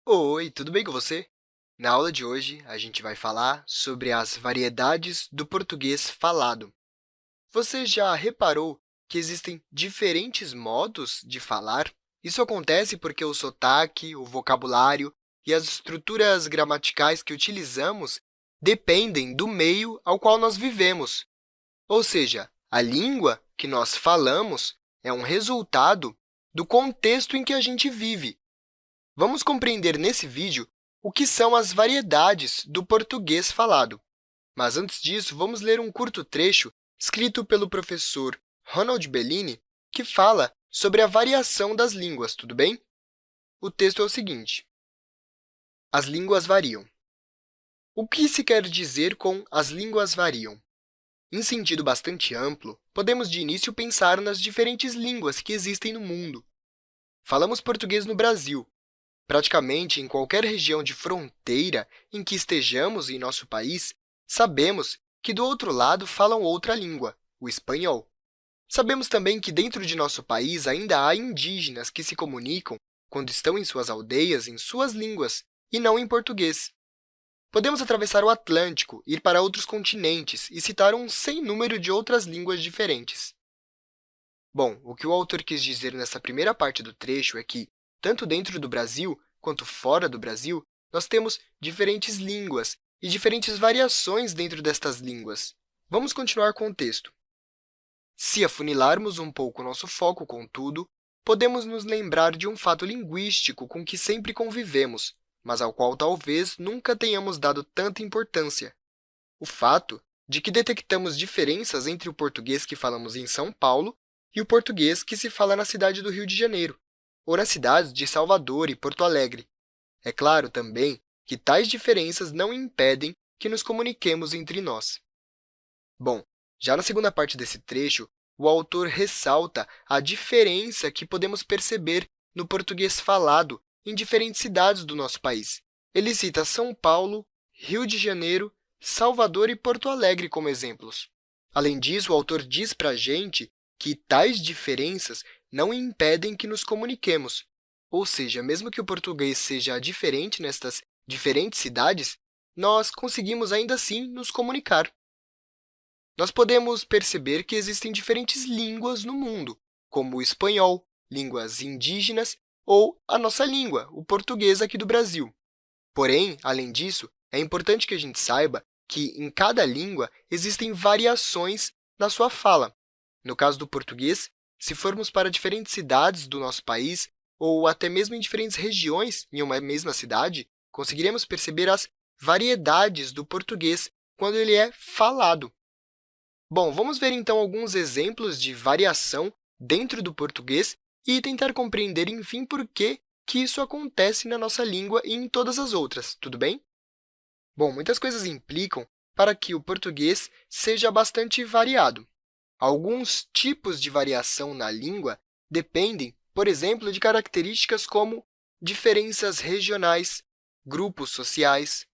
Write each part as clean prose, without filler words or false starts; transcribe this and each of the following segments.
Oi, tudo bem com você? Na aula de hoje, a gente vai falar sobre as variedades do português falado. Você já reparou que existem diferentes modos de falar? Isso acontece porque o sotaque, o vocabulário e as estruturas gramaticais que utilizamos dependem do meio ao qual nós vivemos. Ou seja, a língua que nós falamos é um resultado do contexto em que a gente vive. Vamos compreender nesse vídeo o que são as variedades do português falado. Mas, antes disso, vamos ler um curto trecho escrito pelo professor Ronald Bellini, que fala sobre a variação das línguas, tudo bem? O texto é o seguinte: as línguas variam. O que se quer dizer com as línguas variam? Em sentido bastante amplo, podemos de início pensar nas diferentes línguas que existem no mundo. Falamos português no Brasil. Praticamente em qualquer região de fronteira em que estejamos em nosso país, sabemos que do outro lado falam outra língua, o espanhol. Sabemos também que dentro de nosso país ainda há indígenas que se comunicam, quando estão em suas aldeias, em suas línguas, e não em português. Podemos atravessar o Atlântico, ir para outros continentes e citar um sem número de outras línguas diferentes. Bom, o que o autor quis dizer nessa primeira parte do trecho é que, tanto dentro do Brasil quanto fora do Brasil, nós temos diferentes línguas e diferentes variações dentro destas línguas. Vamos continuar com o texto. Se afunilarmos um pouco nosso foco, contudo, podemos nos lembrar de um fato linguístico com que sempre convivemos, mas ao qual talvez nunca tenhamos dado tanta importância. O fato de que detectamos diferenças entre o português que falamos em São Paulo e o português que se fala na cidade do Rio de Janeiro, ou nas cidades de Salvador e Porto Alegre. É claro também que tais diferenças não impedem que nos comuniquemos entre nós. Bom, já na segunda parte desse trecho, o autor ressalta a diferença que podemos perceber no português falado em diferentes cidades do nosso país. Ele cita São Paulo, Rio de Janeiro, Salvador e Porto Alegre como exemplos. Além disso, o autor diz para a gente que tais diferenças não impedem que nos comuniquemos. Ou seja, mesmo que o português seja diferente nestas diferentes cidades, nós conseguimos ainda assim nos comunicar. Nós podemos perceber que existem diferentes línguas no mundo, como o espanhol, línguas indígenas ou a nossa língua, o português aqui do Brasil. Porém, além disso, é importante que a gente saiba que, em cada língua, existem variações na sua fala. No caso do português, se formos para diferentes cidades do nosso país, ou até mesmo em diferentes regiões em uma mesma cidade, conseguiremos perceber as variedades do português quando ele é falado. Bom, vamos ver então alguns exemplos de variação dentro do português e tentar compreender, enfim, por que isso acontece na nossa língua e em todas as outras, tudo bem? Bom, muitas coisas implicam para que o português seja bastante variado. Alguns tipos de variação na língua dependem, por exemplo, de características como diferenças regionais, grupos sociais,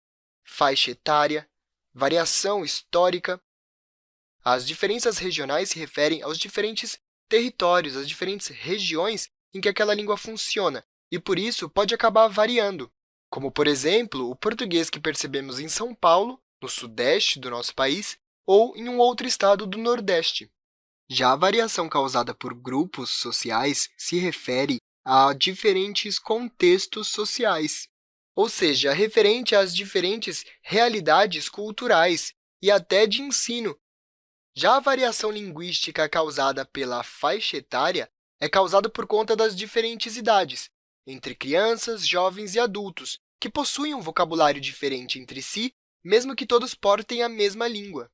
faixa etária, variação histórica. As diferenças regionais se referem aos diferentes territórios, às diferentes regiões em que aquela língua funciona, e, por isso, pode acabar variando, como, por exemplo, o português que percebemos em São Paulo, no sudeste do nosso país, ou em um outro estado do nordeste. Já a variação causada por grupos sociais se refere a diferentes contextos sociais, ou seja, referente às diferentes realidades culturais e até de ensino. Já a variação linguística causada pela faixa etária é causada por conta das diferentes idades, entre crianças, jovens e adultos, que possuem um vocabulário diferente entre si, mesmo que todos portem a mesma língua.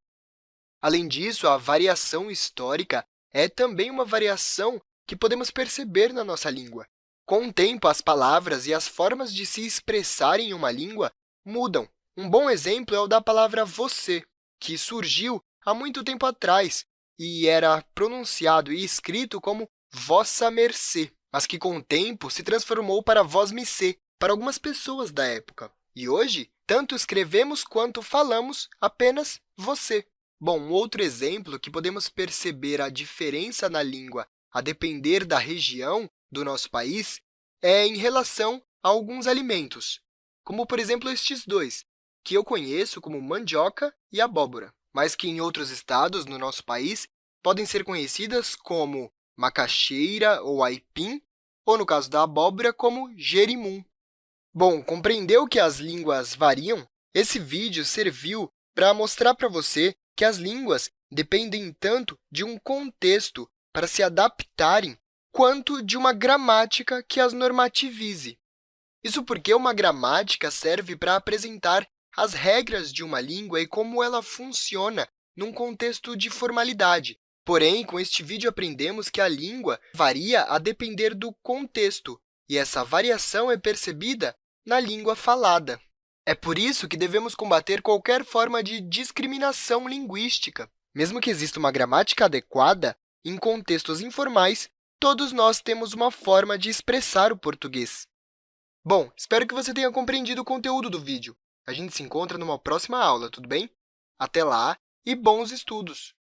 Além disso, a variação histórica é também uma variação que podemos perceber na nossa língua. Com o tempo, as palavras e as formas de se expressar em uma língua mudam. Um bom exemplo é o da palavra você, que surgiu há muito tempo atrás e era pronunciado e escrito como vossa mercê, mas que, com o tempo, se transformou para vós-me-cê, para algumas pessoas da época. E hoje, tanto escrevemos quanto falamos apenas você. Bom, um outro exemplo que podemos perceber a diferença na língua a depender da região do nosso país é em relação a alguns alimentos, como, por exemplo, estes dois, que eu conheço como mandioca e abóbora, mas que em outros estados no nosso país podem ser conhecidas como macaxeira ou aipim, ou, no caso da abóbora, como jerimum. Bom, compreendeu que as línguas variam? Esse vídeo serviu para mostrar para você que as línguas dependem tanto de um contexto para se adaptarem, quanto de uma gramática que as normativize. Isso porque uma gramática serve para apresentar as regras de uma língua e como ela funciona num contexto de formalidade. Porém, com este vídeo, aprendemos que a língua varia a depender do contexto, e essa variação é percebida na língua falada. É por isso que devemos combater qualquer forma de discriminação linguística. Mesmo que exista uma gramática adequada, em contextos informais, todos nós temos uma forma de expressar o português. Bom, espero que você tenha compreendido o conteúdo do vídeo. A gente se encontra numa próxima aula, tudo bem? Até lá e bons estudos!